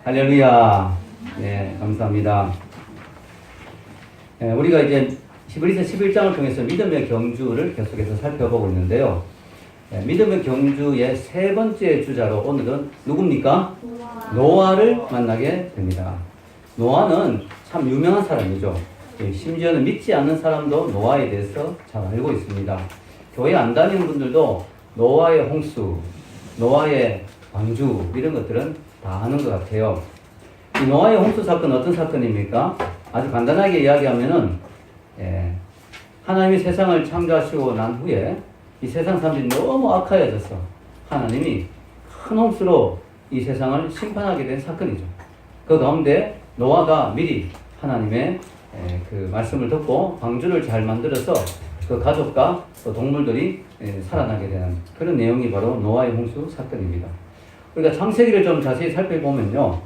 할렐루야. 네, 감사합니다. 우리가 이제 히브리서 11장을 통해서 믿음의 경주를 계속해서 살펴보고 있는데요. 믿음의 경주의 세 번째 주자로 오늘은 누굽니까? 노아를 만나게 됩니다. 노아는 참 유명한 사람이죠. 심지어는 믿지 않는 사람도 노아에 대해서 잘 알고 있습니다. 교회 안 다니는 분들도 노아의 홍수, 노아의 방주 이런 것들은 다 아는 것 같아요. 이 노아의 홍수 사건은 어떤 사건입니까? 아주 간단하게 이야기하면은 하나님이 세상을 창조하시고 난 후에 이 세상 사람들이 너무 악하여져서 하나님이 큰 홍수로 이 세상을 심판하게 된 사건이죠. 그 가운데 노아가 미리 하나님의 그 말씀을 듣고 방주를 잘 만들어서 그 가족과 또 동물들이 살아나게 되는 그런 내용이 바로 노아의 홍수 사건입니다. 우리가 창세기를 좀 자세히 살펴보면요,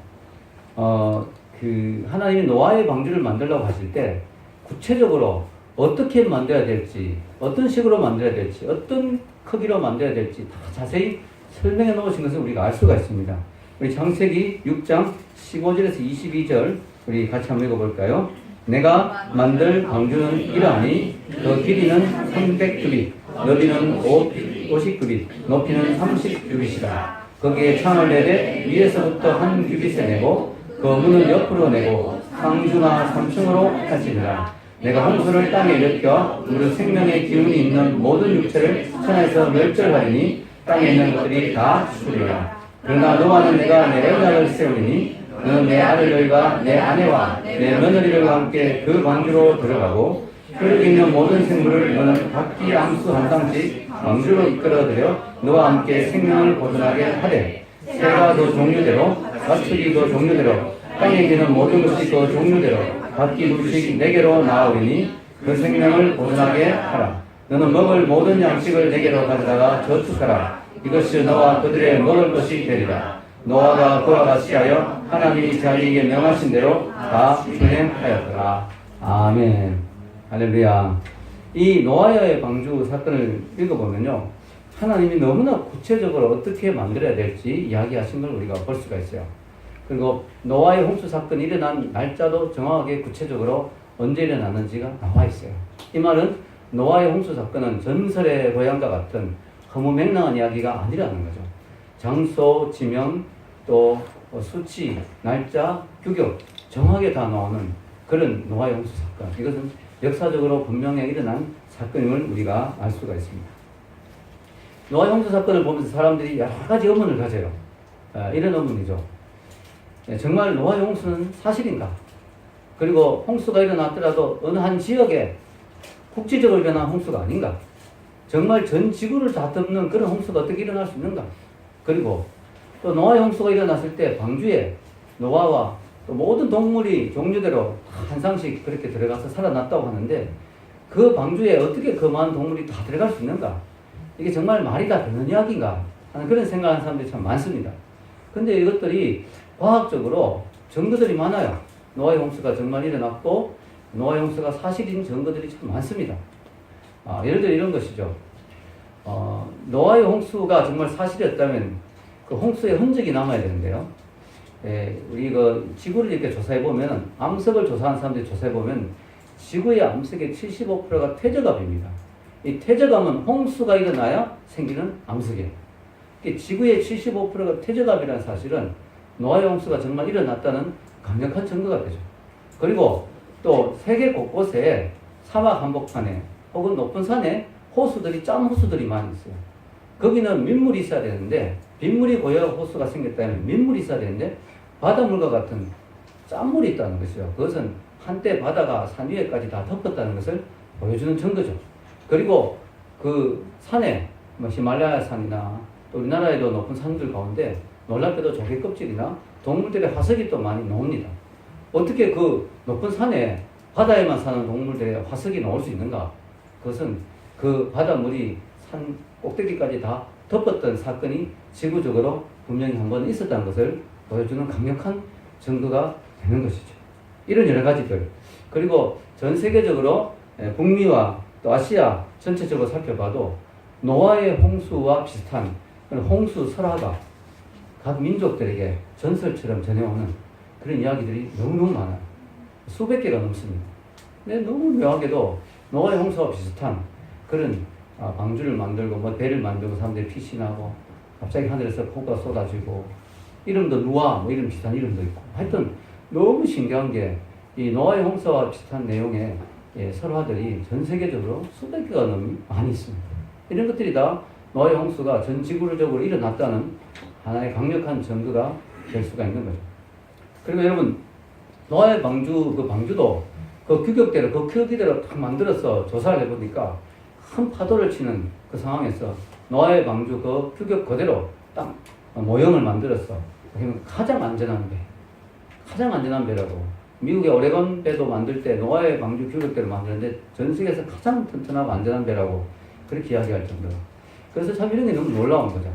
그 하나님이 노아의 방주를 만들려고 하실 때 구체적으로 어떻게 만들어야 될지, 어떤 식으로 만들어야 될지, 어떤 크기로 만들어야 될지 다 자세히 설명해 놓으신 것을 우리가 알 수가 있습니다. 우리 창세기 6장 15절에서 22절 우리 같이 한번 읽어볼까요? 내가 만들 방주는 이러하니 그 길이는 300규빗, 너비는 50규빗, 높이는 30규빗이라. 거기에 창을 내되 위에서부터 한 규빗에 내고 그 문을 옆으로 내고 상주나 3층으로 하시니라. 내가 홍수를 땅에 일으켜 무릇 생명의 기운이 있는 모든 육체를 천하에서 멸절하리니 땅에 있는 것들이 다 죽으리라. 그러나 노아는 내가 내 언약을 세우리니 너는 내 아들들과 내 아내와 내 며느리들과 함께 그 방주로 들어가고 흙에 있는 모든 생물을 너는 각기 암수 한 쌍씩 방주로 이끌어들여 너와 함께 생명을 보존하게 하되 새가 그 종류대로 가축이 그 종류대로 땅에 기는 모든 것이 그 종류대로 각기 둘씩 내게로 나오리니 그 생명을 보존하게 하라. 너는 먹을 모든 양식을 내게로 가져다가 저축하라. 이것이 너와 그들의 먹을 것이 되리라. 노아가 그와 같이 하여 하나님이 자기에게 명하신 대로 다 준행하였더라. 아멘. 할렐루야. 이 노아의 방주 사건을 읽어보면요, 하나님이 너무나 구체적으로 어떻게 만들어야 될지 이야기하신 걸 우리가 볼 수가 있어요. 그리고 노아의 홍수 사건이 일어난 날짜도 정확하게 구체적으로 언제 일어났는지가 나와 있어요. 이 말은 노아의 홍수 사건은 전설의 고향과 같은 허무맹랑한 이야기가 아니라는 거죠. 장소, 지명, 또 수치, 날짜, 규격 정확하게 다 나오는 그런 노아의 홍수 사건. 이것은 역사적으로 분명히 일어난 사건임을 우리가 알 수가 있습니다. 노아의 홍수 사건을 보면서 사람들이 여러 가지 의문을 가져요. 이런 의문이죠. 정말 노아의 홍수는 사실인가? 그리고 홍수가 일어났더라도 어느 한 지역에 국지적으로 일어난 홍수가 아닌가? 정말 전 지구를 다 덮는 그런 홍수가 어떻게 일어날 수 있는가? 그리고 또 노아의 홍수가 일어났을 때 방주에 노아와 또 모든 동물이 종류대로 한 쌍씩 그렇게 들어가서 살아났다고 하는데 그 방주에 어떻게 그 많은 동물이 다 들어갈 수 있는가? 이게 정말 말이 다 되는 이야기인가? 하는 그런 생각하는 사람들이 참 많습니다. 근데 이것들이 과학적으로 증거들이 많아요. 노아의 홍수가 정말 일어났고 노아의 홍수가 사실인 증거들이 참 많습니다. 예를 들어 이런 것이죠. 노아의 홍수가 정말 사실이었다면 그 홍수의 흔적이 남아야 되는데요. 우리 그 지구를 이렇게 조사해보면, 암석을 조사한 사람들이 조사해보면 지구의 암석의 75%가 퇴적암입니다. 이 퇴적암은 홍수가 일어나야 생기는 암석이에요. 지구의 75%가 퇴적암이라는 사실은 노아의 홍수가 정말 일어났다는 강력한 증거가 되죠. 그리고 또 세계 곳곳에 사막 한복판에 혹은 높은 산에 호수들이, 짠 호수들이 많이 있어요. 거기는 민물이 있어야 되는데, 빗물이 고여 호수가 생겼다면 민물이 있어야 되는데 바닷물과 같은 짠물이 있다는 것이죠. 그것은 한때 바다가 산 위에까지 다 덮었다는 것을 보여주는 증거죠. 그리고 그 산에 히말라야 산이나 또 우리나라에도 높은 산들 가운데 놀랍게도 조개 껍질이나 동물들의 화석이 또 많이 나옵니다. 어떻게 그 높은 산에 바다에만 사는 동물들의 화석이 나올 수 있는가? 그것은 그 바닷물이 산 꼭대기까지 다 덮었던 사건이 지구적으로 분명히 한 번 있었다는 것을 보여주는 강력한 증거가 되는 것이죠. 이런 여러 가지들. 그리고 전 세계적으로 북미와 또 아시아 전체적으로 살펴봐도 노아의 홍수와 비슷한 홍수 설화가 각 민족들에게 전설처럼 전해오는 그런 이야기들이 너무너무 많아요. 수백 개가 넘습니다. 근데 너무 묘하게도 노아의 홍수와 비슷한 그런 방주를 만들고 뭐 배를 만들고 사람들이 피신하고 갑자기 하늘에서 폭우가 쏟아지고 이름도 누아 뭐 이름 비슷한 이름도 있고 하여튼 너무 신기한 게 이 노아의 홍수와 비슷한 내용의 설화들이 전 세계적으로 수백 개가 넘 많이 있습니다. 이런 것들이 다 노아의 홍수가 전 지구적으로 일어났다는 하나의 강력한 증거가 될 수가 있는 거죠. 그리고 여러분 노아의 방주 그 방주도 그 규격대로 그 크기대로 딱 만들어서 조사를 해보니까 큰 파도를 치는 그 상황에서 노아의 방주 그 규격 그대로 딱 모형을 만들어서 가장 안전한 배라고. 미국의 오레곤 배도 만들 때 노아의 방주 규격대로 만드는데 전 세계에서 가장 튼튼하고 안전한 배라고 그렇게 이야기할 정도로. 그래서 참 이런 게 너무 놀라운 거죠.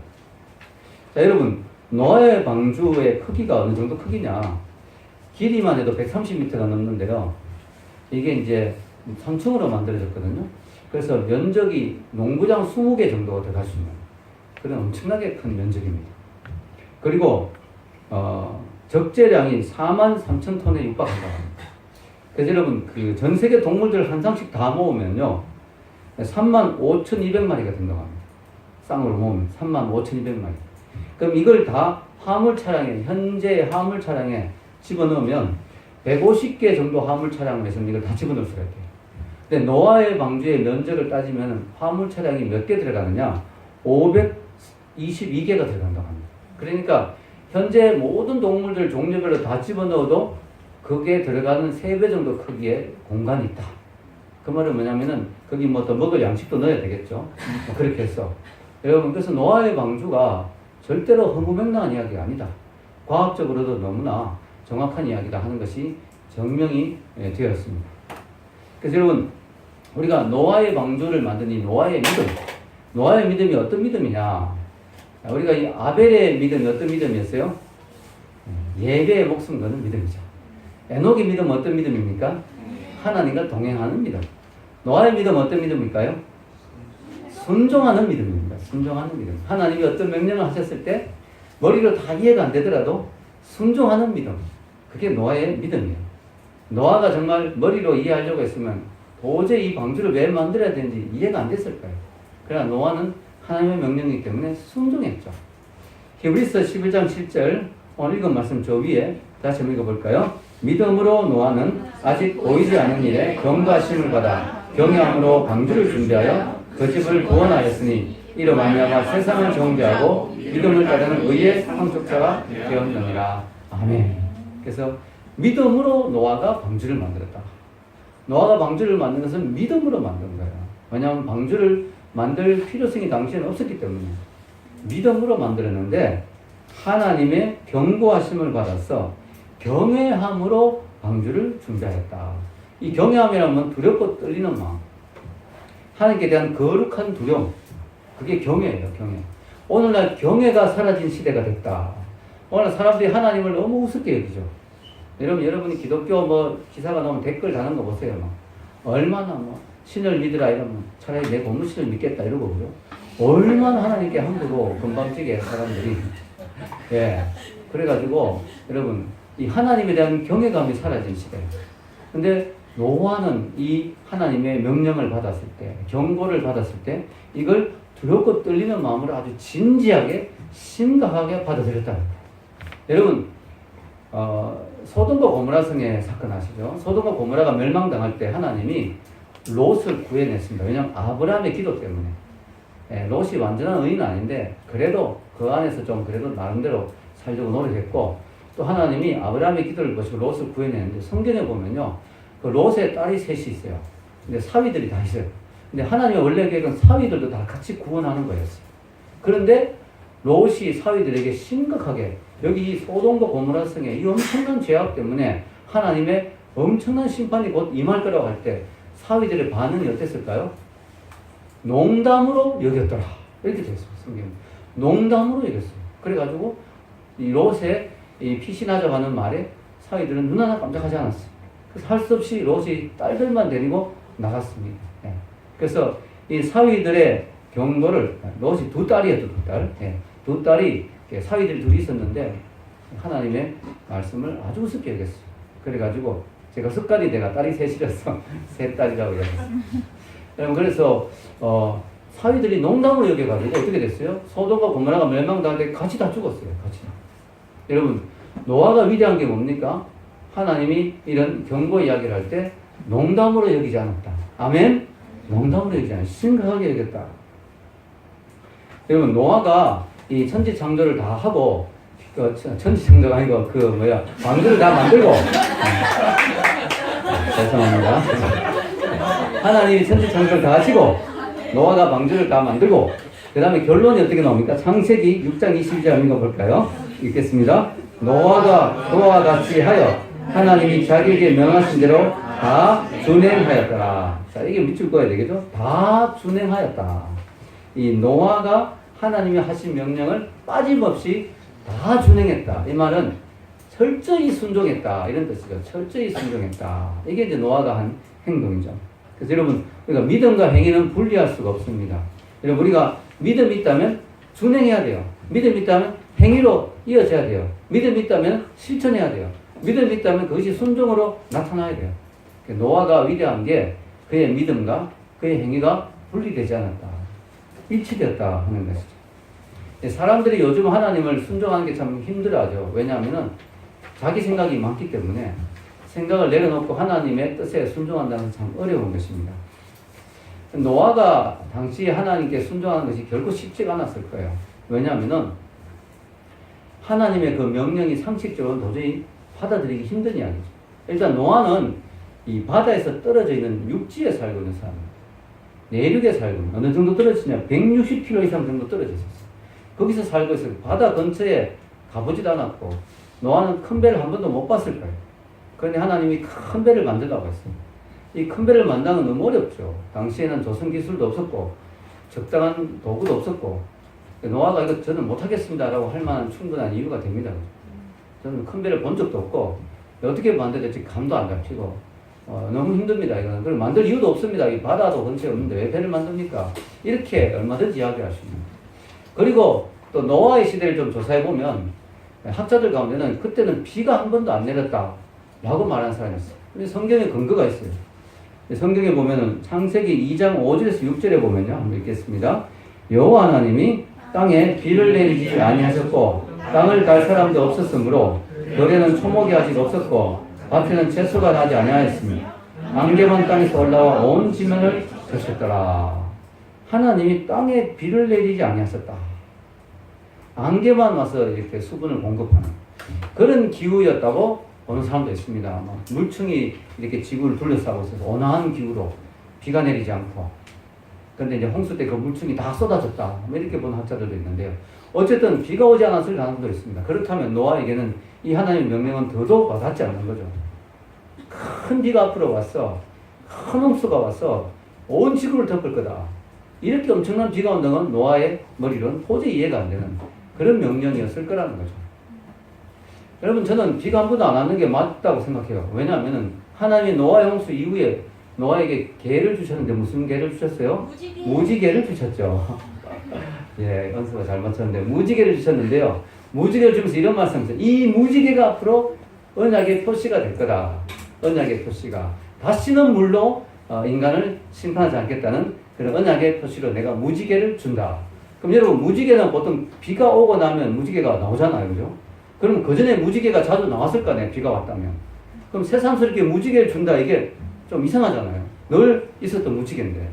자, 여러분 노아의 방주의 크기가 어느 정도 크기냐? 길이만 해도 130m가 넘는데요. 이게 이제 3층으로 만들어졌거든요. 그래서 면적이 농구장 20개 정도가 들어갈 수 있는 그런 엄청나게 큰 면적입니다. 그리고 적재량이 43,000톤에 육박한다고 합니다. 그래서 여러분 그 전 세계 동물들 한 상씩 다 모으면요 35,200마리가 된다고 합니다. 쌍으로 모으면 35,200마리. 그럼 이걸 다 화물 차량에 현재 화물 차량에 집어넣으면 150개 정도 화물 차량을 해서 이걸 다 집어넣을 수가 있대요. 근데 노아의 방주의 면적을 따지면 화물 차량이 몇 개 들어가느냐? 522개가 들어간다고 합니다. 그러니까 현재 모든 동물들 종류별로 다 집어넣어도 그게 들어가는 3배 정도 크기의 공간이 있다. 그 말은 뭐냐면은 거기 뭐 더 먹을 양식도 넣어야 되겠죠. 그렇게 해서 여러분 그래서 노아의 방주가 절대로 허무맹랑한 이야기가 아니다. 과학적으로도 너무나 정확한 이야기다 하는 것이 증명이 되었습니다. 그래서 여러분 우리가 노아의 방주를 만든 이 노아의 믿음이 어떤 믿음이냐? 우리가 이 아벨의 믿음이 어떤 믿음이었어요? 예배의 목숨 거는 믿음이죠. 에녹의 믿음은 어떤 믿음입니까? 하나님과 동행하는 믿음. 노아의 믿음은 어떤 믿음일까요? 순종하는 믿음입니다. 순종하는 믿음. 하나님이 어떤 명령을 하셨을 때 머리로 다 이해가 안 되더라도 순종하는 믿음. 그게 노아의 믿음이에요. 노아가 정말 머리로 이해하려고 했으면 도저히 이 방주를 왜 만들어야 되는지 이해가 안 됐을 거예요. 그러나 노아는 하나님의 명령이기 때문에 순종했죠. 히브리서 11장 7절 오늘 읽은 말씀 저 위에 다시 한번 읽어볼까요? 믿음으로 노아는 아직 보이지 않은 일에 경고하심을 받아 경외함으로 방주를 준비하여 그 집을 구원하였으니 이로 말미암아 세상을 정죄하고 믿음을 따르는 의의 상속자가 되었느니라. 아멘. 그래서 믿음으로 노아가 방주를 만들었다. 노아가 방주를 만든 것은 믿음으로 만든 거예요. 왜냐하면 방주를 만들 필요성이 당시에는 없었기 때문에 믿음으로 만들었는데 하나님의 경고하심을 받아서 경외함으로 방주를 준비하였다. 이 경외함이라면 두렵고 떨리는 마음, 하나님께 대한 거룩한 두려움, 그게 경외예요. 경외. 오늘날 경외가 사라진 시대가 됐다. 오늘 사람들이 하나님을 너무 우습게 여기죠. 여러분이 기독교 뭐 기사가 나오면 댓글 다는 거 보세요. 얼마나 신을 믿으라 이러면 차라리 내 고무신을 믿겠다 이러고 그죠. 얼마나 하나님께 함부로 건방지게 사람들이. 예. 그래가지고 여러분 이 하나님에 대한 경외감이 사라진 시대예요. 근데 노아는 이 하나님의 명령을 받았을 때, 경고를 받았을 때 이걸 두렵고 떨리는 마음으로 아주 진지하게 심각하게 받아들였다. 여러분 소돔과 고모라 성의 사건 아시죠? 소돔과 고모라가 멸망당할 때 하나님이 롯을 구해냈습니다. 왜냐하면 아브라함의 기도 때문에. 예, 롯이 완전한 의인은 아닌데 그래도 그 안에서 좀 그래도 나름대로 살려고 노력했고 또 하나님이 아브라함의 기도를 보시고 롯을 구해내는데 성경에 보면요 그 롯의 딸이 셋이 있어요. 근데 사위들이 다 있어요. 근데 하나님의 원래 계획은 사위들도 다 같이 구원하는 거였어요. 그런데 롯이 사위들에게 심각하게 여기 이 소돔과 고모라 성의 이 엄청난 죄악 때문에 하나님의 엄청난 심판이 곧 임할 거라고 할 때 사위들의 반응이 어땠을까요? 농담으로 여겼더라. 이렇게 되어 있습니다. 성경은. 농담으로 여겼어요. 그래가지고 이 롯의 이 피신하자고 하는 말에 사위들은 눈 하나 깜짝하지 않았어요. 그래서 할 수 없이 롯이 딸들만 데리고 나갔습니다. 예. 그래서 이 사위들의 경고를 롯이 두 딸이에요. 두 딸. 예. 두 딸이 사위들이 둘이 있었는데 하나님의 말씀을 아주 우습게 여겼어요. 그래가지고 제가 습관이 내가 딸이 셋이라서 세 딸이라고 얘기했어요. 여러분 그래서 사위들이 농담으로 여겨가지고 어떻게 됐어요? 소돔과 고모라가 멸망당할 때 같이 다 죽었어요. 같이 다. 여러분 노아가 위대한 게 뭡니까? 하나님이 이런 경고 이야기를 할 때 농담으로 여기지 않았다. 아멘? 농담으로 여기지 않았다. 심각하게 여겼다. 여러분 노아가 이 천지창조를 다 하고 천지창조가 아니고 방주를 다 만들고 죄송합니다. 하나님이 천지창조를 다 하시고 노아가 방주를 다 만들고 그 다음에 결론이 어떻게 나옵니까? 창세기 6장 22절 한번 볼까요? 읽겠습니다. 노아가 그와 같이 하여 하나님이 자기에게 명하신 대로 다 준행하였더라. 자, 이게 밑줄 그어야 되겠죠? 다 준행하였다. 이 노아가 하나님이 하신 명령을 빠짐없이 다 준행했다. 이 말은 철저히 순종했다. 이런 뜻이죠. 철저히 순종했다. 이게 이제 노아가 한 행동이죠. 그래서 여러분, 우리가 믿음과 행위는 분리할 수가 없습니다. 여러분, 우리가 믿음이 있다면 준행해야 돼요. 믿음이 있다면 행위로 이어져야 돼요. 믿음이 있다면 실천해야 돼요. 믿음이 있다면 그것이 순종으로 나타나야 돼요. 노아가 위대한 게 그의 믿음과 그의 행위가 분리되지 않았다. 일치되었다 하는 것이죠. 사람들이 요즘 하나님을 순종하는 게 참 힘들어하죠. 왜냐하면 자기 생각이 많기 때문에 생각을 내려놓고 하나님의 뜻에 순종한다는 참 어려운 것입니다. 노아가 당시 하나님께 순종하는 것이 결코 쉽지가 않았을 거예요. 왜냐하면 하나님의 그 명령이 상식적으로 도저히 받아들이기 힘든 이야기죠. 일단 노아는 이 바다에서 떨어져 있는 육지에 살고 있는 사람이에요. 내륙에 살고 있는, 어느 정도 떨어지냐? 160km 이상 정도 떨어져 있었어요. 거기서 살고 있어요. 바다 근처에 가보지도 않았고 노아는 큰 배를 한 번도 못 봤을 거예요. 그런데 하나님이 큰 배를 만들라고 했어요. 이 큰 배를 만드는 건 너무 어렵죠. 당시에는 조선 기술도 없었고 적당한 도구도 없었고 노아가 이거 저는 못하겠습니다라고 할 만한 충분한 이유가 됩니다. 저는 큰 배를 본 적도 없고 어떻게 만들어야 될지 감도 안 잡히고 너무 힘듭니다. 이거는. 그걸 만들 이유도 없습니다. 이 바다도 근처에 없는데 왜 배를 만듭니까? 이렇게 얼마든지 이야기할 수 있는. 그리고 또 노아의 시대를 좀 조사해 보면 학자들 가운데는 그때는 비가 한 번도 안 내렸다라고 말하는 사람이 있어요. 근데 성경에 근거가 있어요. 성경에 보면은 창세기 2장 5절에서 6절에 보면요. 한번 읽겠습니다. 여호와 하나님이 땅에 비를 내리지 아니하셨고 땅을 갈 사람도 없었으므로 들에는 초목이 아직 없었고 밭에는 채소가 나지 아니하였으며 안개만 땅에서 올라와 온 지면을 적셨더라. 하나님이 땅에 비를 내리지 아니하셨다. 안개만 와서 이렇게 수분을 공급하는 그런 기후였다고 보는 사람도 있습니다. 물층이 이렇게 지구를 둘러싸고 있어서 온화한 기후로 비가 내리지 않고 근데 이제 홍수 때 그 물층이 다 쏟아졌다. 이렇게 보는 학자들도 있는데요. 어쨌든 비가 오지 않았을 가능성도 있습니다. 그렇다면 노아에게는 이 하나님의 명령은 더더욱 와닿지 않는 거죠. 큰 비가 앞으로 왔어. 큰 홍수가 왔어. 온 지구를 덮을 거다. 이렇게 엄청난 비가 온다는 건 노아의 머리로는 도저히 이해가 안 되는 그런 명령이었을 거라는 거죠. 여러분 저는 비가 한 번도 안 왔는 게 맞다고 생각해요. 왜냐하면 하나님이 노아의 홍수 이후에 노아에게 개를 주셨는데 무슨 개를 주셨어요? 무지개를 주셨죠. 예, 은수가 잘 맞췄는데 무지개를 주셨는데요. 무지개를 주면서 이런 말씀을 했어요. 이 무지개가 앞으로 언약의 표시가 될 거다. 언약의 표시가. 다시는 물로 인간을 심판하지 않겠다는 그런 언약의 표시로 내가 무지개를 준다. 그럼 여러분 무지개는 보통 비가 오고 나면 무지개가 나오잖아요. 그죠? 그럼 그 전에 무지개가 자주 나왔을 거 아니에요. 비가 왔다면. 그럼 새삼스럽게 무지개를 준다. 이게 좀 이상하잖아요. 늘 있었던 무지개인데.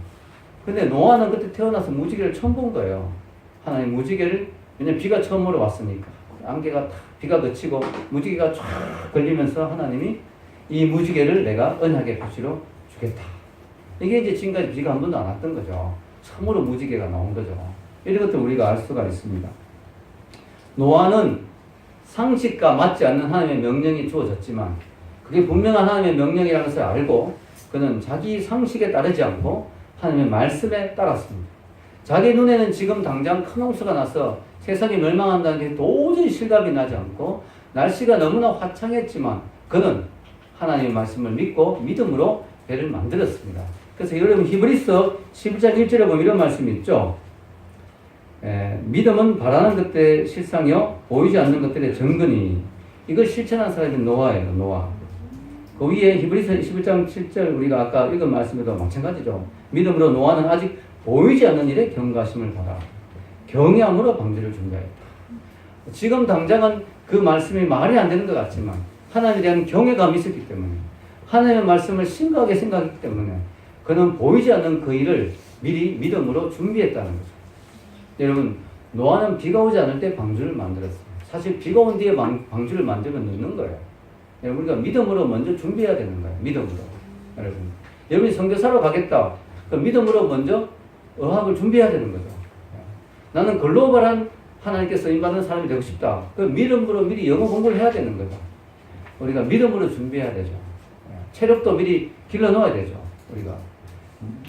근데 노아는 그때 태어나서 무지개를 처음 본 거예요. 하나님 무지개를, 왜냐면 비가 처음으로 왔으니까. 안개가 탁, 비가 그치고 무지개가 쫙 걸리면서 하나님이 이 무지개를 내가 언약의 표시로 주겠다. 이게 이제 지금까지 비가 한 번도 안 왔던 거죠. 처음으로 무지개가 나온 거죠. 이런 것들 우리가 알 수가 있습니다. 노아는 상식과 맞지 않는 하나님의 명령이 주어졌지만 그게 분명한 하나님의 명령이라는 것을 알고 그는 자기 상식에 따르지 않고 하나님의 말씀에 따랐습니다. 자기 눈에는 지금 당장 큰 홍수가 나서 세상이 멸망한다는 게 도저히 실감이 나지 않고 날씨가 너무나 화창했지만 그는 하나님의 말씀을 믿고 믿음으로 배를 만들었습니다. 그래서 여러분 히브리서 11장 1절에 보면 이런 말씀이 있죠. 믿음은 바라는 것들의 실상이요 보이지 않는 것들의 증거니. 이걸 실천한 사람이 노아예요. 노아. 그 위에 히브리서 11장 7절 우리가 아까 읽은 말씀에도 마찬가지죠. 믿음으로 노아는 아직 보이지 않는 일에 경각심을 받아 경외함으로 방주를 준비하였다. 지금 당장은 그 말씀이 말이 안 되는 것 같지만 하나님에 대한 경외감이 있었기 때문에 하나님의 말씀을 심각하게 생각했기 때문에 그는 보이지 않는 그 일을 미리 믿음으로 준비했다는 거죠. 여러분, 노아는 비가 오지 않을 때 방주를 만들었어요. 사실 비가 온 뒤에 방주를 만들면 늦는 거예요. 우리가 믿음으로 먼저 준비해야 되는 거예요. 믿음으로. 여러분이 선교사로 가겠다. 그 믿음으로 먼저 어학을 준비해야 되는 거죠. 나는 글로벌한 하나님께 쓰임받는 사람이 되고 싶다. 그 믿음으로 미리 영어 공부를 해야 되는 거죠. 우리가 믿음으로 준비해야 되죠. 체력도 미리 길러 넣어야 되죠. 우리가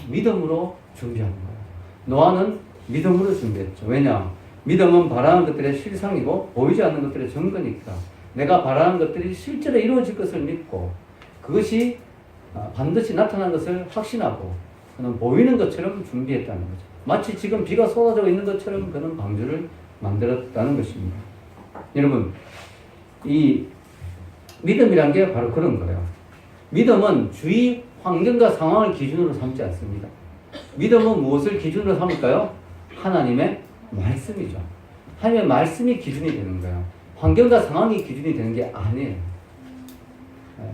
믿음으로 준비하는 거예요. 노아는 믿음으로 준비했죠. 왜냐? 믿음은 바라는 것들의 실상이고 보이지 않는 것들의 증거니까 내가 바라는 것들이 실제로 이루어질 것을 믿고 그것이 반드시 나타난 것을 확신하고 그는 보이는 것처럼 준비했다는 거죠. 마치 지금 비가 쏟아지고 있는 것처럼 그는 방주를 만들었다는 것입니다. 여러분, 이 믿음이란 게 바로 그런 거예요. 믿음은 주위 환경과 상황을 기준으로 삼지 않습니다. 믿음은 무엇을 기준으로 삼을까요? 하나님의 말씀이죠. 하나님의 말씀이 기준이 되는 거예요. 환경과 상황이 기준이 되는 게 아니에요.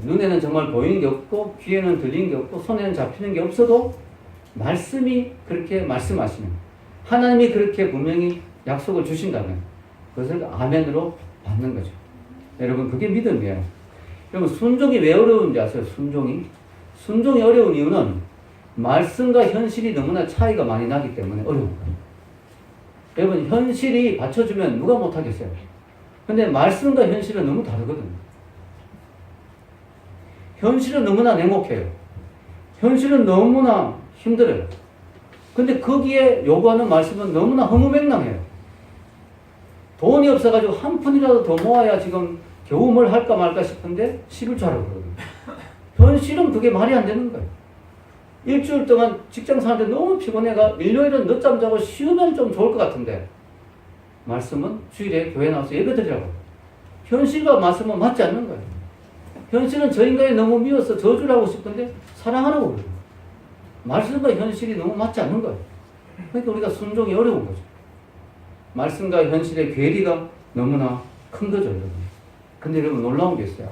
눈에는 정말 보이는 게 없고 귀에는 들리는 게 없고 손에는 잡히는 게 없어도 말씀이 그렇게 말씀하시면 하나님이 그렇게 분명히 약속을 주신다면 그것을 아멘으로 받는 거죠. 여러분, 그게 믿음이에요. 여러분, 순종이 왜 어려운지 아세요? 순종이 어려운 이유는 말씀과 현실이 너무나 차이가 많이 나기 때문에 어려운 거예요. 여러분, 현실이 받쳐주면 누가 못하겠어요? 근데 말씀과 현실은 너무 다르거든요. 현실은 너무나 냉혹해요. 현실은 너무나 힘들어요. 근데 거기에 요구하는 말씀은 너무나 허무맹랑해요. 돈이 없어가지고 한 푼이라도 더 모아야 지금 겨우 뭘 할까 말까 싶은데 11조 하라고 그러거든요. 현실은 그게 말이 안 되는 거예요. 일주일 동안 직장 사는데 너무 피곤해가 일요일은 늦잠 자고 쉬우면 좀 좋을 것 같은데 말씀은 주일에 교회 나와서 예배 드리라고. 현실과 말씀은 맞지 않는 거예요. 현실은 저 인간이 너무 미워서 저주를 하고 싶은데 사랑하라고 그래요. 말씀과 현실이 너무 맞지 않는 거예요. 그러니까 우리가 순종이 어려운 거죠. 말씀과 현실의 괴리가 너무나 큰 거죠, 여러분. 근데 여러분, 놀라운 게 있어요.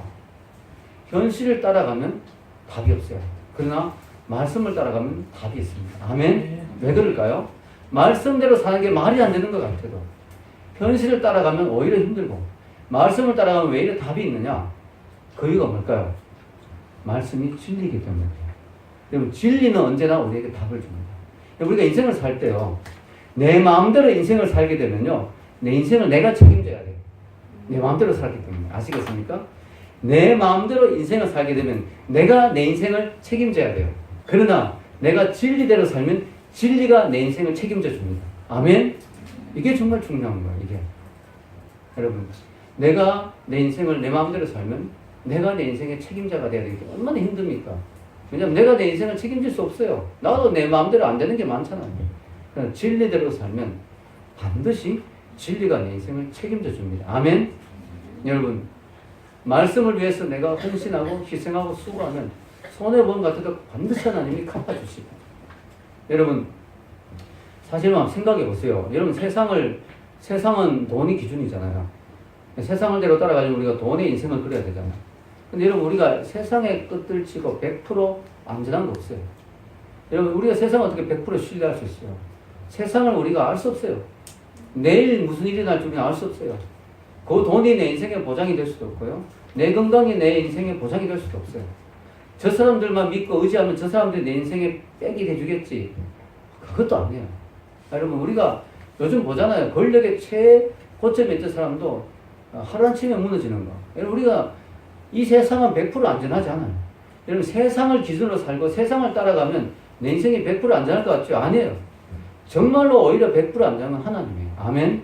현실을 따라가면 답이 없어요. 그러나 말씀을 따라가면 답이 있습니다. 아멘? 왜 그럴까요? 말씀대로 사는 게 말이 안 되는 것 같아도 현실을 따라가면 오히려 힘들고 말씀을 따라가면 왜 이래 답이 있느냐? 그 이유가 뭘까요? 말씀이 진리이기 때문이에요. 여러분, 진리는 언제나 우리에게 답을 줍니다. 우리가 인생을 살 때요, 내 마음대로 인생을 살게 되면요, 내 인생을 내가 책임져야 돼요. 내 마음대로 살았기 때문에. 아시겠습니까? 내 마음대로 인생을 살게 되면 내가 내 인생을 책임져야 돼요. 그러나 내가 진리대로 살면 진리가 내 인생을 책임져 줍니다. 아멘? 이게 정말 중요한 거예요, 이게. 여러분, 내가 내 인생을 내 마음대로 살면 내가 내 인생의 책임자가 돼야 되기 때문에 얼마나 힘듭니까? 왜냐하면 내가 내 인생을 책임질 수 없어요. 나도 내 마음대로 안 되는 게 많잖아요. 그러나 진리대로 살면 반드시 진리가 내 인생을 책임져 줍니다. 아멘? 여러분, 말씀을 위해서 내가 헌신하고 희생하고 수고하면 손해본 것 같아도 반드시 하나님이 갚아주시고. 여러분, 사실 한번 생각해 보세요. 여러분, 세상은 돈이 기준이잖아요. 세상을 대로 따라가지고 우리가 돈의 인생을 그려야 되잖아요. 근데 여러분, 우리가 세상의 것들 치고 100% 안전한 거 없어요. 여러분, 우리가 세상을 어떻게 100% 신뢰할 수 있어요? 세상을 우리가 알 수 없어요. 내일 무슨 일이 날지 우리는 알 수 없어요. 그 돈이 내 인생의 보장이 될 수도 없고요. 내 건강이 내 인생의 보장이 될 수도 없어요. 저 사람들만 믿고 의지하면 저 사람들이 내 인생에 빽이 돼주겠지. 그것도 아니에요. 여러분, 우리가 요즘 보잖아요. 권력의 최고점에 있던 사람도 하루아침에 무너지는 거. 여러분, 우리가 이 세상은 100% 안전하지 않아요. 여러분, 세상을 기준으로 살고 세상을 따라가면 내 인생이 100% 안전할 것 같죠? 아니에요. 정말로 오히려 100% 안전한 하나님이에요. 아멘?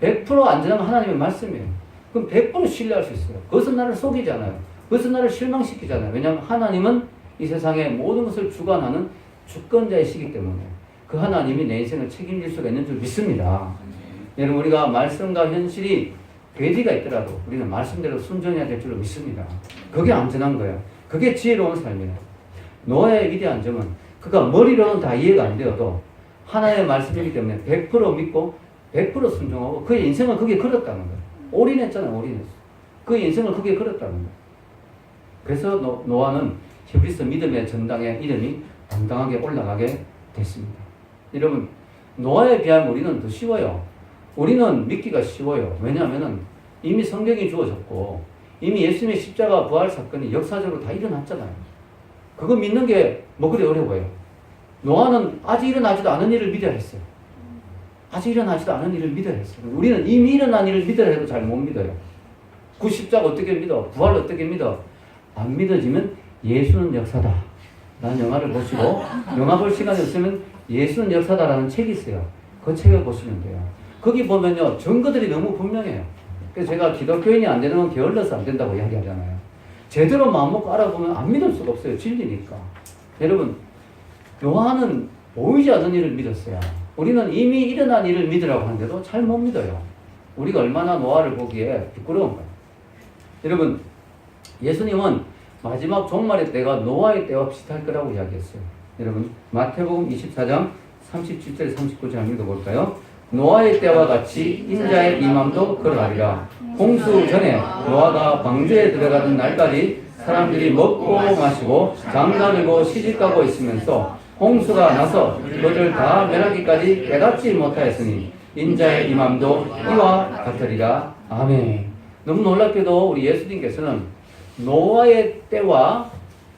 100% 안전한 하나님의 말씀이에요. 그럼 100% 신뢰할 수 있어요. 그것은 나를 속이잖아요. 그것은 나를 실망시키잖아요. 왜냐하면 하나님은 이 세상의 모든 것을 주관하는 주권자이시기 때문에 그 하나님이 내 인생을 책임질 수가 있는 줄 믿습니다. 여러분, 우리가 말씀과 현실이 괴리가 있더라도 우리는 말씀대로 순종해야 될 줄로 믿습니다. 그게 안전한 거예요. 그게 지혜로운 삶이에요. 노아의 위대한 점은 그가 머리로는 다 이해가 안 되어도 하나님의 말씀이기 때문에 100% 믿고 100% 순종하고 그의 인생을 거기에 걸었다는 거예요. 올인했잖아요. 올인했어. 그의 인생을 거기에 걸었다는 거예요. 그래서 노아는 히브리서 믿음의 전당에 이름이 당당하게 올라가게 됐습니다. 여러분, 노아에 비하면 우리는 더 쉬워요. 우리는 믿기가 쉬워요. 왜냐하면 이미 성경이 주어졌고 이미 예수님의 십자가 부활 사건이 역사적으로 다 일어났잖아요. 그거 믿는 게 뭐 그리 어려워요. 노아는 아직 일어나지도 않은 일을 믿어야 했어요. 아직 일어나지도 않은 일을 믿어야 했어요. 우리는 이미 일어난 일을 믿어야 해도 잘 못 믿어요. 그 십자가 어떻게 믿어? 부활 어떻게 믿어? 안 믿어지면 예수는 역사다 라는 영화를 보시고, 영화 볼 시간이 없으면 예수는 역사다라는 책이 있어요. 그 책을 보시면 돼요. 거기 보면요, 증거들이 너무 분명해요. 그래서 제가 기독교인이 안 되는 건 게을러서 안 된다고 이야기하잖아요. 제대로 마음먹고 알아보면 안 믿을 수가 없어요. 진리니까. 여러분, 노아는 보이지 않는 일을 믿었어요. 우리는 이미 일어난 일을 믿으라고 하는데도 잘 못 믿어요. 우리가 얼마나 노아를 보기에 부끄러운 거예요. 여러분, 예수님은 마지막 종말의 때가 노아의 때와 비슷할 거라고 이야기했어요. 여러분, 마태복음 24장 37절 39절 읽어볼까요? 노아의 때와 같이 인자의 임함도 그러하리라. 홍수 전에 노아가 방주에 들어가던 날까지 사람들이 먹고 마시고 장가들고 시집가고 있으면서 홍수가 나서 그들 다 멸하기까지 깨닫지 못하였으니 인자의 임함도 이와 같으리라. 아멘. 너무 놀랍게도 우리 예수님께서는 노아의 때와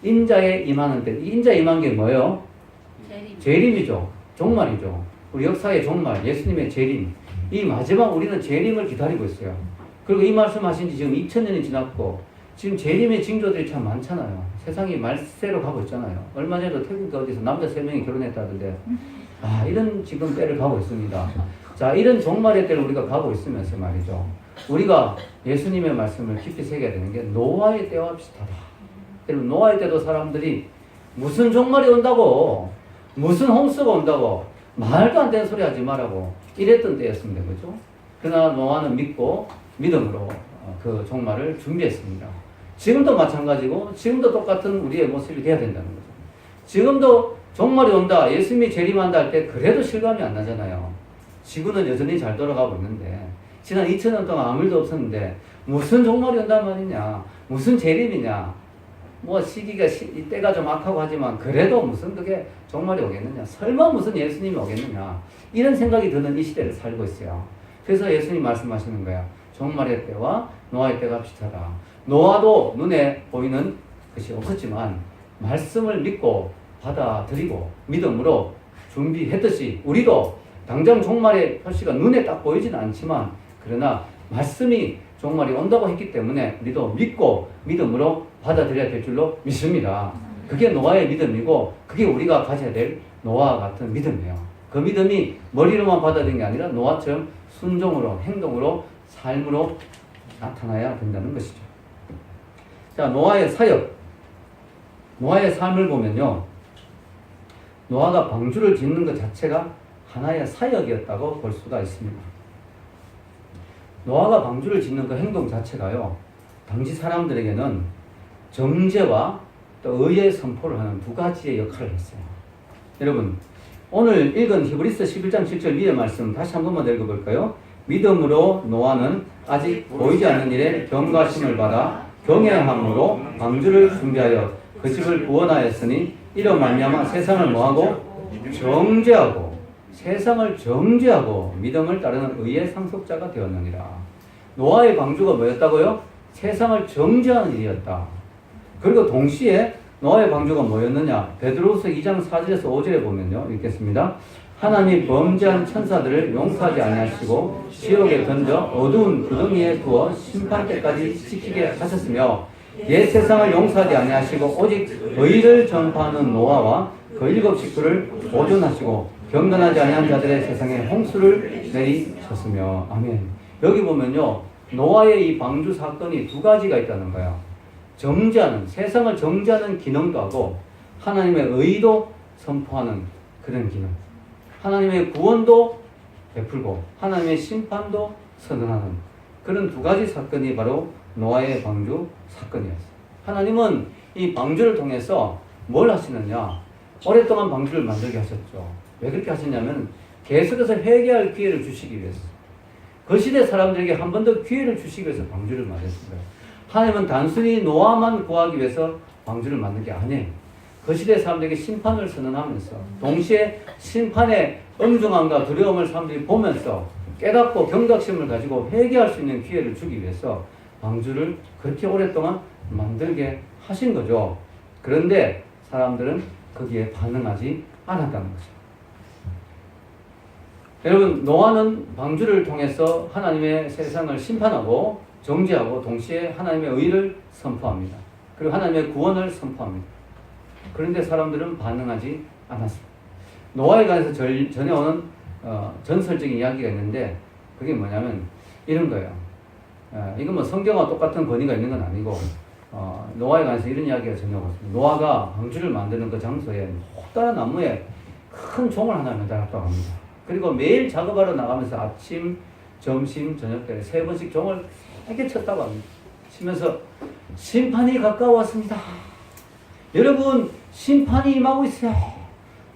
인자의 임하는 때, 인자의 임한 게 뭐예요? 재림이죠. 종말이죠. 우리 역사의 종말, 예수님의 재림. 이 마지막 우리는 재림을 기다리고 있어요. 그리고 이 말씀하신 지 지금 2000년이 지났고 지금 재림의 징조들이 참 많잖아요. 세상이 말세로 가고 있잖아요. 얼마 전에도 태국 어디서 남자 3명이 결혼했다던데, 이런 지금 때를 가고 있습니다. 자, 이런 종말의 때를 우리가 가고 있으면서 말이죠. 우리가 예수님의 말씀을 깊이 새겨야 되는 게 노아의 때와 비슷하다. 여러분, 노아의 때도 사람들이 무슨 종말이 온다고, 무슨 홍수가 온다고, 말도 안 되는 소리 하지 말라고 이랬던 때였습니다. 그죠? 그러나 노아는 믿고 믿음으로 그 종말을 준비했습니다. 지금도 마찬가지고 지금도 똑같은 우리의 모습이 돼야 된다는 거죠. 지금도 종말이 온다, 예수님이 재림한다 할 때 그래도 실감이 안 나잖아요. 지구는 여전히 잘 돌아가고 있는데 지난 2000년 동안 아무 일도 없었는데 무슨 종말이 온단 말이냐, 무슨 재림이냐, 뭐 시기가 때가 좀 악하고 하지만 그래도 무슨 그게 종말이 오겠느냐, 설마 무슨 예수님이 오겠느냐, 이런 생각이 드는 이 시대를 살고 있어요. 그래서 예수님 말씀하시는 거야. 종말의 때와 노아의 때가 비슷하다. 노아도 눈에 보이는 것이 없었지만 말씀을 믿고 받아들이고 믿음으로 준비했듯이 우리도 당장 종말의 표시가 눈에 딱 보이지는 않지만 그러나 말씀이 종말이 온다고 했기 때문에 우리도 믿고 믿음으로 받아들여야 될 줄로 믿습니다. 그게 노아의 믿음이고 그게 우리가 가져야 될 노아와 같은 믿음이에요. 그 믿음이 머리로만 받아들인 게 아니라 노아처럼 순종으로, 행동으로, 삶으로 나타나야 된다는 것이죠. 자, 노아의 사역, 노아의 삶을 보면요, 노아가 방주를 짓는 것 자체가 하나의 사역이었다고 볼 수가 있습니다. 노아가 방주를 짓는 그 행동 자체가요, 당시 사람들에게는 정죄와 또 의의 선포를 하는 두 가지의 역할을 했어요. 여러분, 오늘 읽은 히브리서 11장 7절 위의 말씀 다시 한 번만 읽어볼까요? 믿음으로 노아는 아직 보이지 않는 일에 경각심을 받아 경외함으로 방주를 준비하여 그 집을 구원하였으니 이로 말미암아 세상을 뭐하고? 정죄하고, 세상을 정죄하고 믿음을 따르는 의의 상속자가 되었느니라. 노아의 방주가 뭐였다고요? 세상을 정죄하는 일이었다. 그리고 동시에 노아의 방주가 뭐였느냐? 베드로후서 2장 4절에서 5절에 보면요, 읽겠습니다. 하나님 범죄한 천사들을 용서하지 아니하시고 지옥에 던져 어두운 구덩이에 두어 심판 때까지 지키게 하셨으며 옛 세상을 용서하지 아니하시고 오직 의를 전파하는 노아와 그 7 식구를 보존하시고 경건하지 아니한 자들의 세상에 홍수를 내리셨으며. 아멘. 여기 보면요, 노아의 이 방주 사건이 두 가지가 있다는 거야. 정죄하는, 세상을 정죄하는 기능도 하고 하나님의 의도 선포하는 그런 기능. 하나님의 구원도 베풀고 하나님의 심판도 선언하는 그런 두 가지 사건이 바로 노아의 방주 사건이었어요. 하나님은 이 방주를 통해서 뭘 하시느냐? 오랫동안 방주를 만들게 하셨죠. 왜 그렇게 하셨냐면 계속해서 회개할 기회를 주시기 위해서. 그 시대 사람들에게 한 번 더 기회를 주시기 위해서 방주를 만들었습니다. 하나님은 단순히 노아만 구하기 위해서 방주를 만든 게 아니에요. 그 시대 사람들에게 심판을 선언하면서 동시에 심판의 엄중함과 두려움을 사람들이 보면서 깨닫고 경각심을 가지고 회개할 수 있는 기회를 주기 위해서 방주를 그렇게 오랫동안 만들게 하신 거죠. 그런데 사람들은 거기에 반응하지 않았다는 거죠. 여러분, 노아는 방주를 통해서 하나님의 세상을 심판하고 정죄하고 동시에 하나님의 의를 선포합니다. 그리고 하나님의 구원을 선포합니다. 그런데 사람들은 반응하지 않았습니다. 노아에 관해서 전해오는 전설적인 이야기가 있는데 그게 뭐냐면 이런 거예요. 이건 뭐 성경과 똑같은 권위가 있는 건 아니고 노아에 관해서 이런 이야기가 전해오고 있습니다. 노아가 방주를 만드는 그 장소에 커다란 나무에 큰 종을 하나 매달았다고 합니다. 그리고 매일 작업하러 나가면서 아침, 점심, 저녁 때 3번씩 종을 세게 쳤다고 합니다. 치면서 심판이 가까웠습니다. 여러분, 심판이 임하고 있어요.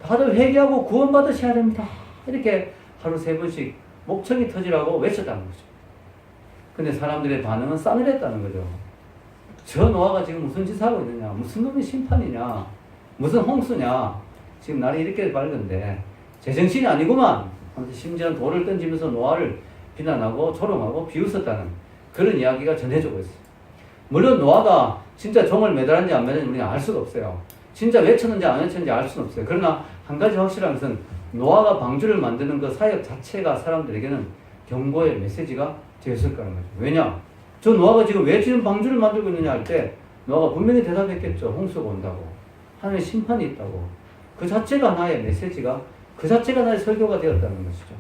다들 회개하고 구원받으셔야 됩니다. 이렇게 하루 3번씩 목청이 터지라고 외쳤다는 거죠. 근데 사람들의 반응은 싸늘했다는 거죠. 저 노아가 지금 무슨 짓 하고 있느냐? 무슨 놈의 심판이냐? 무슨 홍수냐? 지금 날이 이렇게 밝은데 제정신이 아니구만 하면서 심지어는 돌을 던지면서 노아를 비난하고 조롱하고 비웃었다는 그런 이야기가 전해지고 있어요. 물론 노아가 진짜 종을 매달았는지 안 매달았는지 우리가 알 수가 없어요. 진짜 외쳤는지 안 외쳤는지 알 수는 없어요. 그러나 한 가지 확실한 것은 노아가 방주를 만드는 그 사역 자체가 사람들에게는 경고의 메시지가 되었을 거라는 거죠. 왜냐? 저 노아가 지금 왜 지금 방주를 만들고 있느냐 할 때 노아가 분명히 대답했겠죠. 홍수가 온다고. 하나님의 심판이 있다고. 그 자체가 하나의 메시지가 그 자체가 하나의 설교가 되었다는 것이죠.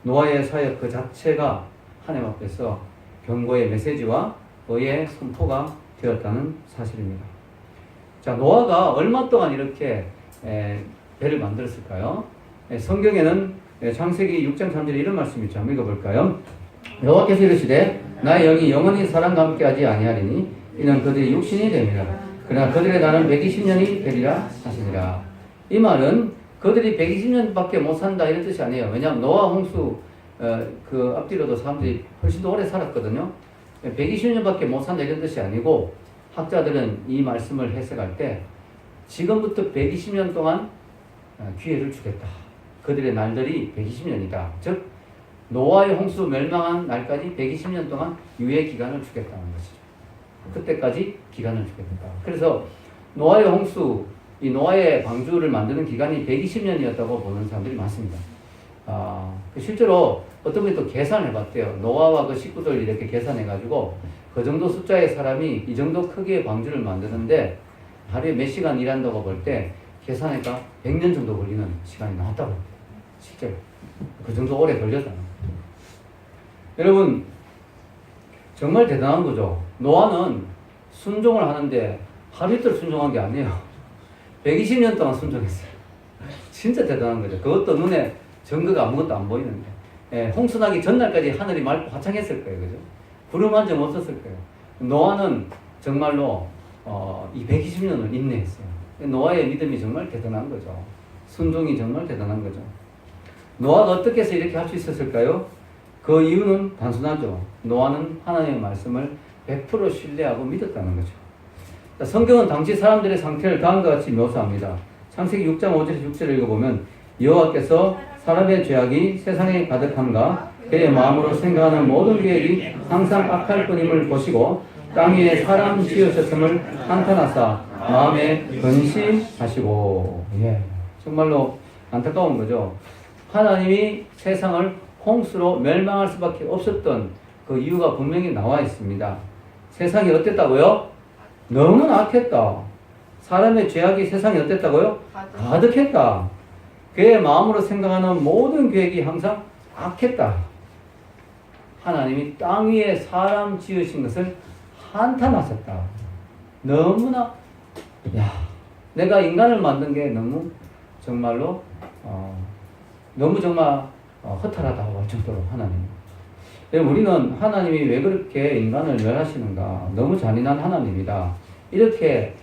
노아의 사역 그 자체가 하나님 앞에서 경고의 메시지와 의의 선포가 되었다는 사실입니다. 자, 노아가 얼마 동안 이렇게 배를 만들었을까요? 성경에는 창세기 6장 3절에 이런 말씀이 있죠. 한번 읽어볼까요? 여호와께서 이르시되 나의 영이 영원히 사람과 함께하지 아니하리니 이는 그들이 육신이 됨이라. 그러나 그들의 날은 120년이 되리라 하시니라. 이 말은 그들이 120년밖에 못 산다 이런 뜻이 아니에요. 왜냐하면 노아 홍수 그 앞뒤로도 사람들이 훨씬 더 오래 살았거든요. 120년밖에 못 산다 이런 뜻이 아니고 학자들은 이 말씀을 해석할 때 지금부터 120년 동안 기회를 주겠다. 그들의 날들이 120년이다. 즉 노아의 홍수 멸망한 날까지 120년 동안 유예 기간을 주겠다는 것이죠. 그때까지 기간을 주겠다. 그래서 노아의 홍수, 이 노아의 방주를 만드는 기간이 120년이었다고 보는 사람들이 많습니다. 실제로 어떤 분이 또 계산해 봤대요. 노아와 그 식구들 이렇게 계산해 가지고 그 정도 숫자의 사람이 이 정도 크기의 방주를 만드는데 하루에 몇 시간 일한다고 볼 때 계산하니까 100년 정도 걸리는 시간이 나왔다고 합니다. 실제로. 그 정도 오래 걸렸다는 거예요. 여러분, 정말 대단한 거죠. 노아는 순종을 하는데 하루 이틀 순종한 게 아니에요. 120년 동안 순종했어요. 진짜 대단한 거죠. 그것도 눈에 증거가 아무것도 안 보이는데. 홍수 나기 전날까지 하늘이 맑고 화창했을 거예요. 그죠? 구름 한 점 없었을 거예요. 노아는 정말로 이 120년을 인내했어요. 노아의 믿음이 정말 대단한 거죠. 순종이 정말 대단한 거죠. 노아가 어떻게 해서 이렇게 할 수 있었을까요? 그 이유는 단순하죠. 노아는 하나님의 말씀을 100% 신뢰하고 믿었다는 거죠. 성경은 당시 사람들의 상태를 다음과 같이 묘사합니다. 창세기 6장 5절에서 6절을 읽어보면 여호와께서 사람의 죄악이 세상에 가득함과 그의 마음으로 생각하는 모든 계획이 항상 악할 뿐임을 보시고 땅 위에 사람 지으셨음을 한탄하사 마음에 근심하시고. 정말로 안타까운 거죠. 하나님이 세상을 홍수로 멸망할 수밖에 없었던 그 이유가 분명히 나와 있습니다. 세상이 어땠다고요? 너무나 악했다. 사람의 죄악이 세상에 어땠다고요? 가득했다. 그의 마음으로 생각하는 모든 계획이 항상 악했다. 하나님이 땅 위에 사람 지으신 것을 한탄하셨다. 너무나 내가 인간을 만든 게 너무 정말로 너무 정말 허탈하다고 할 정도로 하나님. 우리는 하나님이 왜 그렇게 인간을 멸하시는가? 너무 잔인한 하나님이다. 이렇게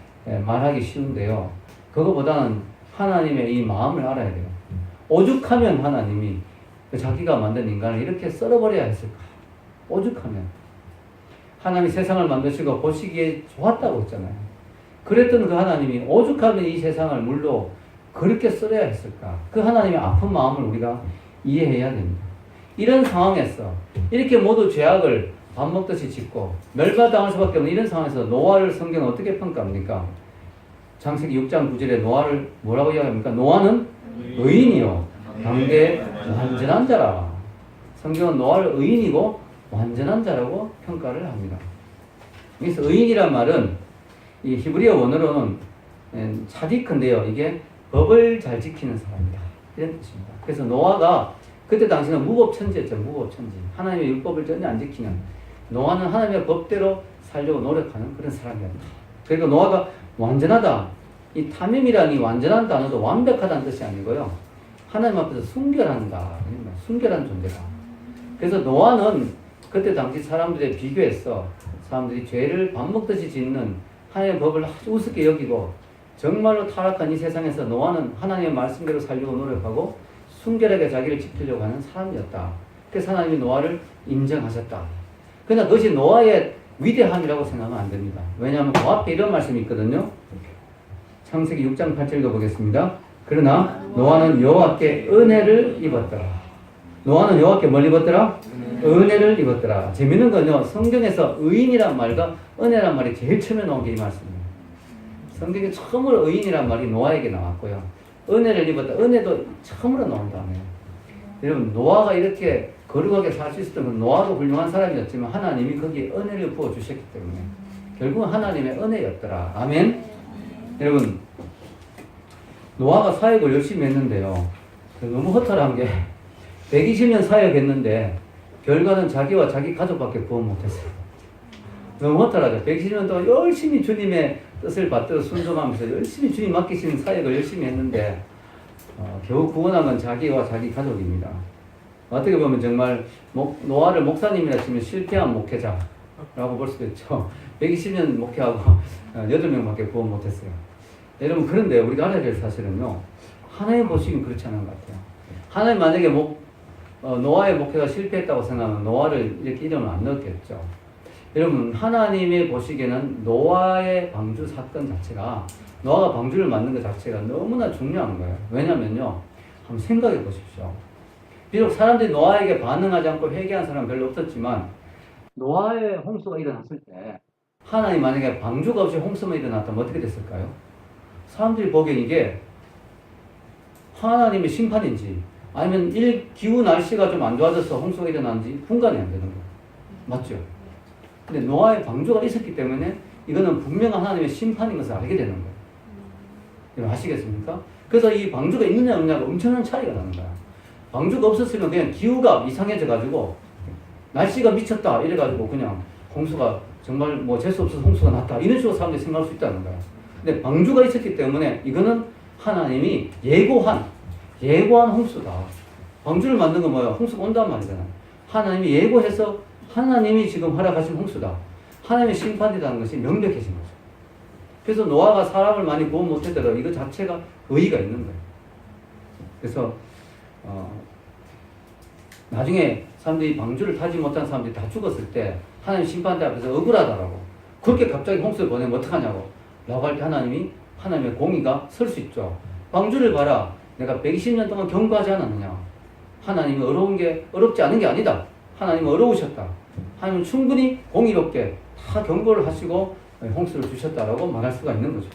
말하기 쉬운데요. 그거보다는 하나님의 이 마음을 알아야 돼요. 오죽하면 하나님이 자기가 만든 인간을 이렇게 썰어버려야 했을까? 오죽하면. 하나님이 세상을 만드시고 보시기에 좋았다고 했잖아요. 그랬던 그 하나님이 오죽하면 이 세상을 물로 그렇게 썰어야 했을까? 그 하나님의 아픈 마음을 우리가 이해해야 됩니다. 이런 상황에서 이렇게 모두 죄악을 밥 먹듯이 짓고 멸망당할 수밖에 없는 이런 상황에서 노아를 성경은 어떻게 평가합니까? 창세기 6장 9절에 노아를 뭐라고 이야기합니까? 노아는 의인이요 당대 완전한 자라. 성경은 노아를 의인이고 완전한 자라고 평가를 합니다. 그래서 의인이란 말은 이 히브리어 원어로는 차디크인데요. 이게 법을 잘 지키는 사람이다. 이런 뜻입니다. 그래서 노아가 그때 당시는 무법천지였죠. 무법천지. 하나님의 율법을 전혀 안 지키는, 노아는 하나님의 법대로 살려고 노력하는 그런 사람이었다. 그러니까 노아가 완전하다. 이 탐임이라는 이 완전한 단어도 완벽하다는 뜻이 아니고요. 하나님 앞에서 순결한다. 순결한 존재다. 그래서 노아는 그때 당시 사람들에 비교해서 사람들이 죄를 밥 먹듯이 짓는 하나님의 법을 아주 우습게 여기고 정말로 타락한 이 세상에서 노아는 하나님의 말씀대로 살려고 노력하고 순결하게 자기를 지키려고 하는 사람이었다. 그래서 하나님이 노아를 인정하셨다. 그러나 그것이 노아의 위대함이라고 생각하면 안 됩니다. 왜냐하면 그 앞에 이런 말씀이 있거든요. 창세기 6장 8절 읽어보겠습니다. 그러나 노아는 여호와께 은혜를 입었더라. 노아는 여호와께 뭘 입었더라? 은혜를 입었더라. 재밌는 건요. 성경에서 의인이란 말과 은혜란 말이 제일 처음에 나온 게 이 말씀이에요. 성경에 처음으로 의인이란 말이 노아에게 나왔고요. 은혜를 입었다. 은혜도 처음으로 나온 다음에. 여러분, 노아가 이렇게 거룩하게 살 수 있었던 건 노아도 훌륭한 사람이었지만 하나님이 거기에 은혜를 부어주셨기 때문에 결국은 하나님의 은혜였더라. 아멘? 여러분, 노아가 사역을 열심히 했는데요. 너무 허탈한 게 120년 사역했는데 결과는 자기와 자기 가족밖에 구원 못했어요. 너무 허탈하죠. 120년 동안 열심히 주님의 뜻을 받들어 순종하면서 열심히 주님 맡기시는 사역을 열심히 했는데 겨우 구원한 건 자기와 자기 가족입니다. 어떻게 보면 정말 노아를 목사님이라 치면 실패한 목회자라고 볼 수도 있죠. 120년 목회하고 8명밖에 구원 못했어요. 여러분, 그런데 우리가 알아야 될 사실은요. 하나님 보시기엔 그렇지 않은 것 같아요. 하나님 만약에 노아의 목회가 실패했다고 생각하면 노아를 이렇게 이름을 안 넣었겠죠. 여러분, 하나님의 보시기에는 노아의 방주 사건 자체가, 노아가 방주를 만든 것 자체가 너무나 중요한 거예요. 왜냐면요, 한번 생각해 보십시오. 비록 사람들이 노아에게 반응하지 않고 회개한 사람은 별로 없었지만 노아의 홍수가 일어났을 때 하나님 만약에 방주가 없이 홍수만 일어났다면 어떻게 됐을까요? 사람들이 보기엔 이게 하나님의 심판인지 아니면 기후 날씨가 좀 안 좋아져서 홍수가 일어났는지 분간이 안 되는 거예요. 맞죠? 근데 노아의 방주가 있었기 때문에 이거는 분명한 하나님의 심판인 것을 알게 되는 거예요. 여러분 아시겠습니까? 그래서 이 방주가 있느냐 없느냐가 엄청난 차이가 나는 거야. 방주가 없었으면 그냥 기후가 이상해져가지고 날씨가 미쳤다 이래가지고 그냥 홍수가 정말 뭐 재수 없어서 홍수가 났다 이런 식으로 사람들이 생각할 수 있다는 거야. 근데 방주가 있었기 때문에 이거는 하나님이 예고한 홍수다. 방주를 만든 건 뭐야? 홍수가 온단 말이잖아. 하나님이 예고해서 하나님이 지금 허락하신 홍수다. 하나님의 심판이라는 것이 명백해진 거죠. 그래서 노아가 사람을 많이 구원 못했더라도 이거 자체가 의의가 있는 거예요. 그래서 나중에 사람들이 방주를 타지 못한 사람들이 다 죽었을 때 하나님 심판대 앞에서 억울하다라고 그렇게 갑자기 홍수를 보내면 어떡하냐고 라고 할 때 하나님의 공의가 설 수 있죠. 방주를 봐라. 내가 120년 동안 경고하지 않았느냐. 하나님이 어렵지 않은 게 아니다. 하나님은 어려우셨다. 하나님은 충분히 공의롭게 다 경고를 하시고 홍수를 주셨다라고 말할 수가 있는 거죠.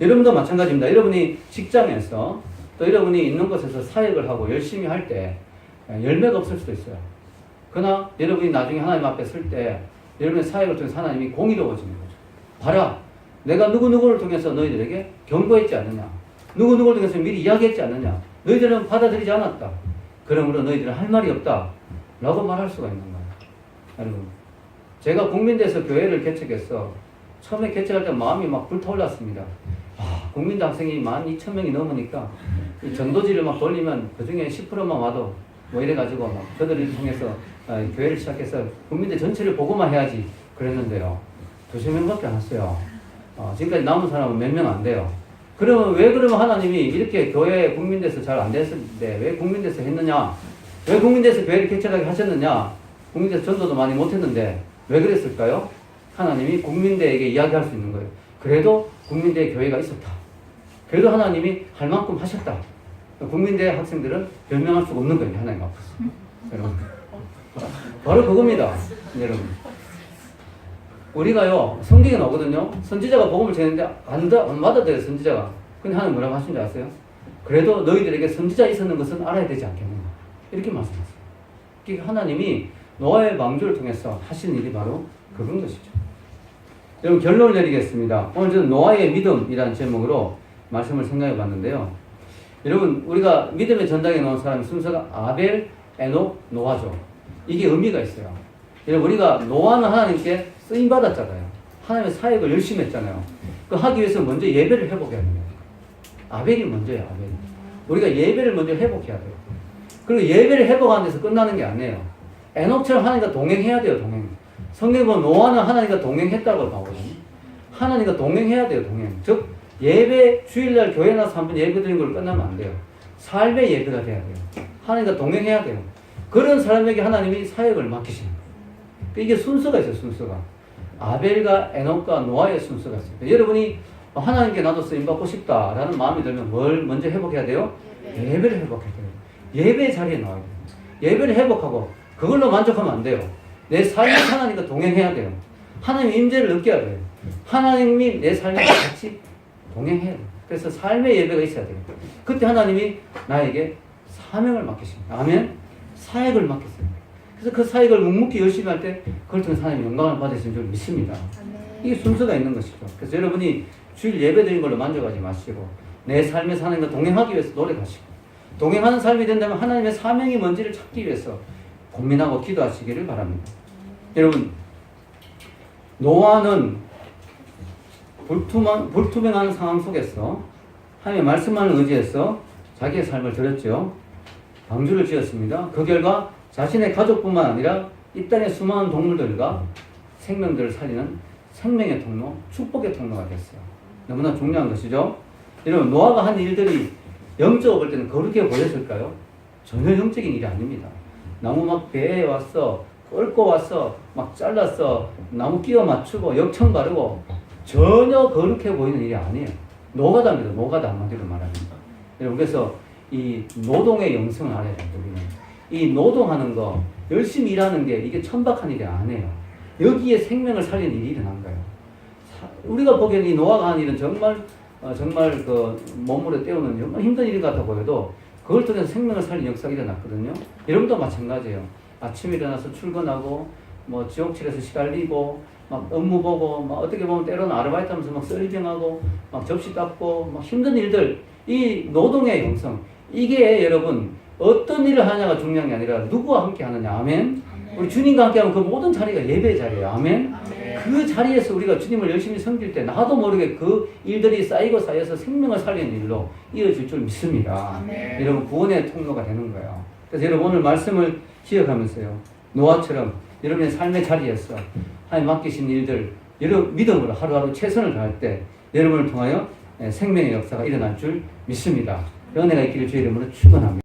여러분도 마찬가지입니다. 여러분이 직장에서 또 여러분이 있는 곳에서 사역을 하고 열심히 할 때 열매가 없을 수도 있어요. 그러나 여러분이 나중에 하나님 앞에 설 때 여러분의 사역을 통해서 하나님이 공의로워지는 거죠. 봐라. 내가 누구누구를 통해서 너희들에게 경고했지 않느냐. 누구누구를 통해서 미리 이야기했지 않느냐. 너희들은 받아들이지 않았다. 그러므로 너희들은 할 말이 없다. 라고 말할 수가 있는 거예요. 여러분, 제가 국민대에서 교회를 개척해서 처음에 개척할 때 마음이 막 불타올랐습니다. 국민대 학생이 12,000명이 넘으니까 이 전도지를 막 돌리면 그 중에 10%만 와도 뭐 이래가지고 막 저들을 통해서 교회를 시작해서 국민대 전체를 보고만 해야지 그랬는데요. 2~3명밖에 안 왔어요. 지금까지 남은 사람은 몇 명 안 돼요. 그러면 왜 그러면 하나님이 이렇게 교회 국민대에서 잘 안 됐는데 왜 국민대에서 했느냐? 왜 국민대에서 교회를 개척하게 하셨느냐? 국민대에서 전도도 많이 못했는데 왜 그랬을까요? 하나님이 국민대에게 이야기할 수 있는 거예요. 그래도 국민대 교회가 있었다. 그래도 하나님이 할 만큼 하셨다. 국민대 학생들은 변명할 수가 없는 거예요. 하나님 앞에서. 여러분. 바로 그겁니다. 여러분. 우리가요, 성경에 나오거든요. 선지자가 복음을 전했는데 안 받아들여요, 선지자가. 근데 하나님 뭐라고 하신지 아세요? 그래도 너희들에게 선지자 있었는 것은 알아야 되지 않겠는가. 이렇게 말씀하세요. 그러니까 하나님이 노아의 방주를 통해서 하신 일이 바로 그런 것이죠. 여러분, 결론을 내리겠습니다. 오늘 저는 노아의 믿음이라는 제목으로 말씀을 생각해 봤는데요. 여러분, 우리가 믿음의 전당에 놓은 사람의 순서가 아벨, 에녹, 노아죠. 이게 의미가 있어요. 여러분, 우리가 노아는 하나님께 쓰임 받았잖아요. 하나님의 사역을 열심히 했잖아요. 그 하기 위해서 먼저 예배를 회복해야 됩니다. 아벨이 먼저예요, 아벨이. 우리가 예배를 먼저 회복해야 돼요. 그리고 예배를 회복하는 데서 끝나는 게 아니에요. 에녹처럼 하나님과 동행해야 돼요, 동행. 성경에 보면 노아는 하나님과 동행했다고 나오거든요. 하나님과 동행해야 돼요, 동행. 즉, 예배, 주일날 교회 나서 한번 예배 드리는 걸 끝나면 안 돼요. 삶의 예배가 돼야 돼요. 하나님과 동행해야 돼요. 그런 사람에게 하나님이 사역을 맡기시는 거예요. 이게 순서가 있어요, 순서가. 아벨과 에녹과 노아의 순서가 있어요. 여러분이 하나님께 나도 쓰임받고 싶다라는 마음이 들면 뭘 먼저 회복해야 돼요? 예배를 회복해야 돼요. 예배 자리에 나와야 돼요. 예배를 회복하고 그걸로 만족하면 안 돼요. 내 삶이 하나님과 동행해야 돼요. 하나님의 임재를 느껴야 돼요. 하나님이 내 삶과 같이 동행해야 돼요. 그래서 삶의 예배가 있어야 돼요. 그때 하나님이 나에게 사명을 맡기십니다. 아멘? 사역을 맡겼어요. 그래서 그 사역을 묵묵히 열심히 할 때 그걸 통해서 하나님의 영광을 받으시는 줄 믿습니다. 이게 순서가 있는 것이죠. 그래서 여러분이 주일 예배 드린 걸로 만족하지 마시고 내 삶에서 하나님과 동행하기 위해서 노력하시고 동행하는 삶이 된다면 하나님의 사명이 뭔지를 찾기 위해서 고민하고 기도하시기를 바랍니다. 여러분, 노아는 불투명한 상황 속에서 하나님의 말씀만을 의지해서 자기의 삶을 드렸죠. 방주를 지었습니다. 그 결과 자신의 가족뿐만 아니라 이 땅의 수많은 동물들과 생명들을 살리는 생명의 통로, 축복의 통로가 됐어요. 너무나 중요한 것이죠. 여러분, 노아가 한 일들이 영적으로 볼 때는 거룩해 보였을까요? 전혀 영적인 일이 아닙니다. 나무 막 배에 왔어, 끌고 왔어, 막 잘랐어, 나무 끼워 맞추고 역청 바르고 전혀 거룩해 보이는 일이 아니에요. 노가다입니다. 노가다 한마디로 말합니다. 여러분, 그래서 이 노동의 영성을 알아야 돼요. 우리는 이 노동하는 거, 열심히 일하는 게 이게 천박한 일이 아니에요. 여기에 생명을 살리는 일이 일어난 거예요. 우리가 보기에는 이 노아가 한 일은 정말 그 몸으로 때우는 정말 힘든 일 같아 보여도 그걸 통해서 생명을 살리는 역사가 일어났거든요. 여러분도 마찬가지예요. 아침에 일어나서 출근하고 뭐 지옥실에서 시달리고 막 업무 보고 막 어떻게 보면 때로는 아르바이트 하면서 막 썰병하고 막 접시 닦고 막 힘든 일들, 이 노동의 영성, 이게 여러분 어떤 일을 하냐가 중요한 게 아니라 누구와 함께 하느냐. 아멘. 아멘. 우리 주님과 함께 하면 그 모든 자리가 예배 자리예요. 아멘. 아멘. 그 자리에서 우리가 주님을 열심히 섬길 때 나도 모르게 그 일들이 쌓이고 쌓여서 생명을 살리는 일로 이어질 줄 믿습니다. 아멘. 여러분, 구원의 통로가 되는 거예요. 그래서 여러분, 오늘 말씀을 기억하면서요, 노아처럼 여러분의 삶의 자리에서 하나님 맡기신 일들 여러분 믿음으로 하루하루 최선을 다할 때 여러분을 통하여 생명의 역사가 일어날 줄 믿습니다. 은혜가 있기를 주의 이름으로 축원합니다.